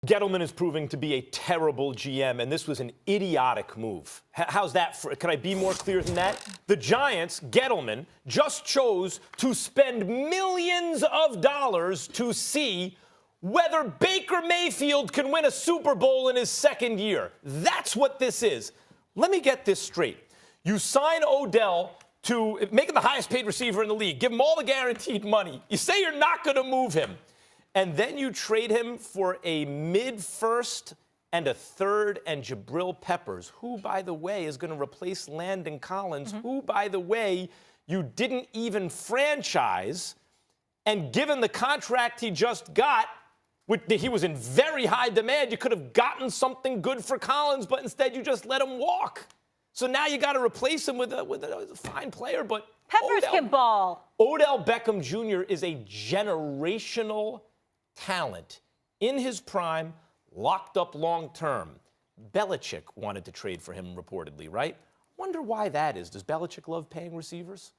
Gettleman is proving to be a terrible GM, and this was an idiotic move. How's that? Could I be more clear than that? The Giants, Gettleman, just chose to spend millions of dollars to see whether Baker Mayfield can win a Super Bowl in his second year. That's what this is. Let me get this straight. You sign Odell to make him the highest paid receiver in the league, give him all the guaranteed money. You say you're not going to move him. And then you trade him for a mid-first and a third and Jabril Peppers, who, by the way, is going to replace Landon Collins, who, by the way, you didn't even franchise. And given the contract he just got, he was in very high demand. You could have gotten something good for Collins, but instead you just let him walk. So now you got to replace him with a fine player, but Peppers can ball. Odell Beckham Jr. is a generational talent in his prime, locked up long term. Belichick wanted to trade for him reportedly, right? Wonder why that is. Does Belichick love paying receivers?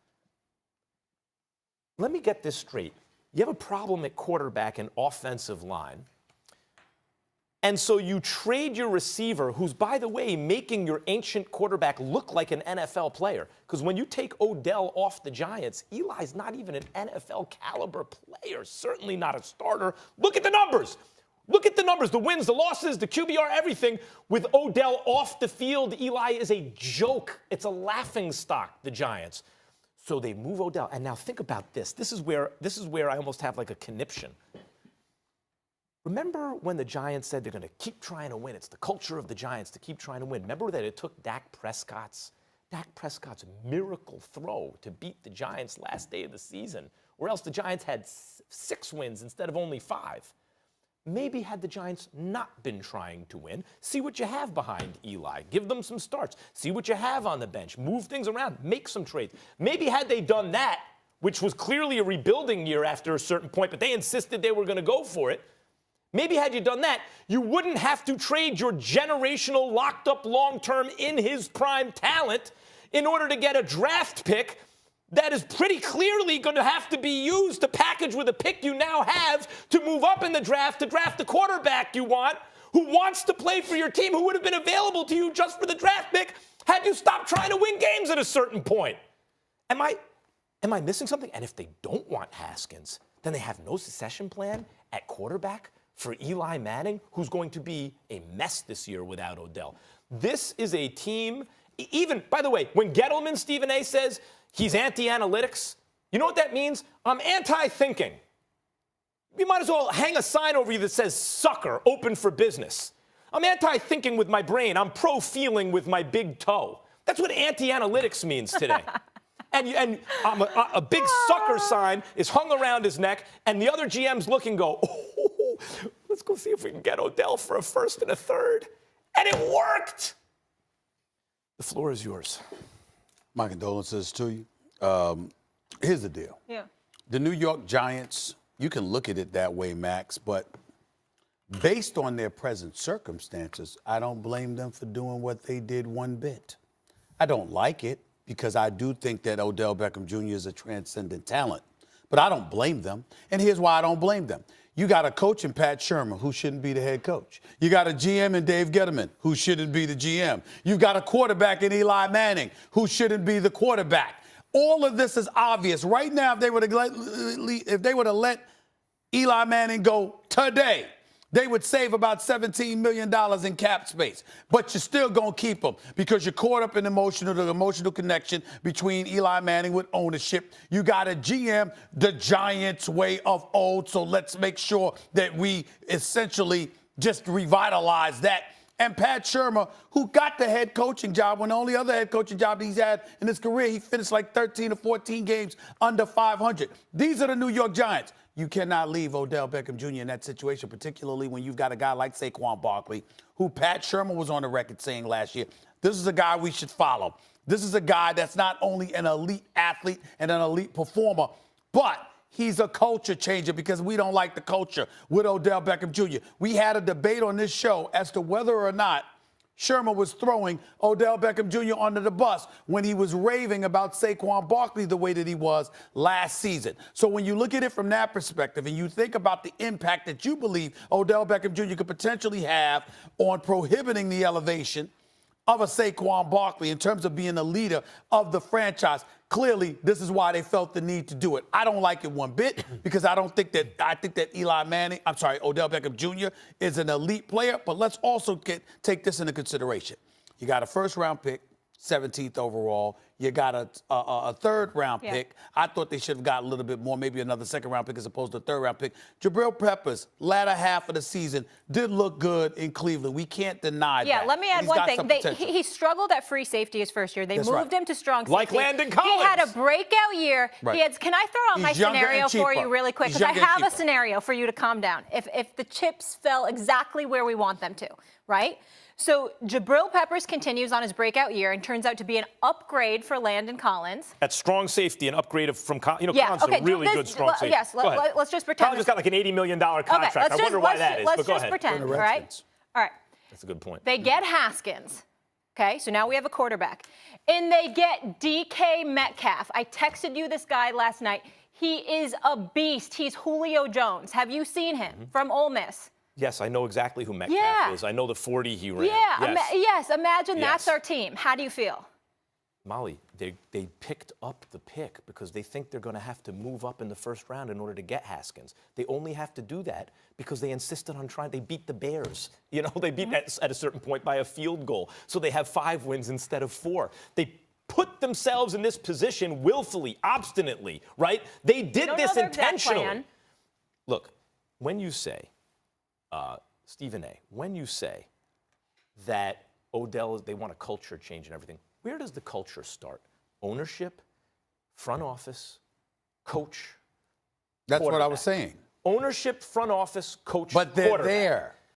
Let me get this straight. You have a problem at quarterback and offensive line. And so you trade your receiver, who's, by the way, making your ancient quarterback look like an NFL player. Because when you take Odell off the Giants, Eli's not even an NFL caliber player, certainly not a starter. Look at the numbers. Look at the numbers, the wins, the losses, the QBR, everything. With Odell off the field, Eli is a joke. It's a laughingstock, the Giants. So they move Odell. And now think about this. This is where I almost have like a conniption. Remember when the Giants said they're going to keep trying to win? It's the culture of the Giants to keep trying to win. Remember that it took Dak Prescott's miracle throw to beat the Giants last day of the season, or else the Giants had 6 wins instead of only 5. Maybe had the Giants not been trying to win, see what you have behind Eli. Give them some starts. See what you have on the bench. Move things around. Make some trades. Maybe had they done that, which was clearly a rebuilding year after a certain point, but they insisted they were going to go for it. Maybe had you done that, you wouldn't have to trade your generational, locked-up, long-term, in-his-prime talent in order to get a draft pick that is pretty clearly going to have to be used to package with a pick you now have to move up in the draft, to draft the quarterback you want, who wants to play for your team, who would have been available to you just for the draft pick had you stopped trying to win games at a certain point. Am I missing something? And if they don't want Haskins, then they have no succession plan at quarterback for Eli Manning, who's going to be a mess this year without Odell. This is a team, even, by the way, when Gettleman, Stephen A. says he's anti-analytics, you know what that means? I'm anti-thinking. You might as well hang a sign over you that says sucker, open for business. I'm anti-thinking with my brain. I'm pro-feeling with my big toe. That's what anti-analytics means today. And a big sucker sign is hung around his neck, and the other GMs look and go, oh, let's go see if we can get Odell for a first and a third. And it worked. The floor is yours. My condolences to you. Here's the deal. Yeah. The New York Giants, you can look at it that way, Max, but based on their present circumstances, I don't blame them for doing what they did one bit. I don't like it, because I do think that Odell Beckham Jr. is a transcendent talent. But I don't blame them. And here's why I don't blame them. You got a coach in Pat Shermer who shouldn't be the head coach. You got a GM in Dave Gettleman who shouldn't be the GM. You've got a quarterback in Eli Manning who shouldn't be the quarterback. All of this is obvious. Right now, if they would have let Eli Manning go today, they would save about $17 million in cap space. But you're still going to keep them because you're caught up in the emotional connection between Eli Manning with ownership. You got a GM the Giants way of old, so let's make sure that we essentially just revitalize that. And Pat Shermer, who got the head coaching job when the only other head coaching job he's had in his career, he finished like 13 or 14 games under 500. These are the New York Giants. You cannot leave Odell Beckham Jr. in that situation, particularly when you've got a guy like Saquon Barkley, who Pat Shermer was on the record saying last year, this is a guy we should follow. This is a guy that's not only an elite athlete and an elite performer, but he's a culture changer because we don't like the culture with Odell Beckham Jr. We had a debate on this show as to whether or not Sherman was throwing Odell Beckham Jr. under the bus when he was raving about Saquon Barkley the way that he was last season. So when you look at it from that perspective and you think about the impact that you believe Odell Beckham Jr. could potentially have on prohibiting the elevation of a Saquon Barkley in terms of being a leader of the franchise, clearly this is why they felt the need to do it. I don't like it one bit because I think that Odell Beckham Jr. is an elite player, but let's also take this into consideration. You got a first-round pick, 17th overall. You got a third-round pick. I thought they should have got a little bit more, maybe another second-round pick as opposed to a third-round pick. Jabril Peppers, latter half of the season, did look good in Cleveland. We can't deny that. Yeah, let me add one thing. He struggled at free safety his first year. They moved him to strong safety. Like Landon Collins. He had a breakout year. Right. Can I throw out my scenario for you really quick? Because I have a scenario for you to calm down. If the chips fell exactly where we want them to, right? So Jabril Peppers continues on his breakout year and turns out to be an upgrade for Landon Collins. At strong safety, an upgrade from Collins. Yeah, Collins is a really good strong safety. Yes, let's just pretend. Collins just got like an $80 million contract. I wonder why that is. Let's just pretend, all right? All right. That's a good point. They get Haskins. Okay, so now we have a quarterback. And they get DK Metcalf. I texted you this guy last night. He is a beast. He's Julio Jones. Have you seen him from Ole Miss? Yes, I know exactly who Metcalf is. I know the 40 he ran. Yeah, yes. Imagine that's our team. How do you feel? Molly, they picked up the pick because they think they're going to have to move up in the first round in order to get Haskins. They only have to do that because they insisted on trying. They beat the Bears. You know, they beat at a certain point by a field goal. So they have 5 wins instead of 4. They put themselves in this position willfully, obstinately, right? They did this intentionally. Look, when you say, Stephen A., when you say that Odell, they want a culture change and everything, where does the culture start? Ownership, front office, coach. That's what I was saying. Ownership, front office, coach, but they're there.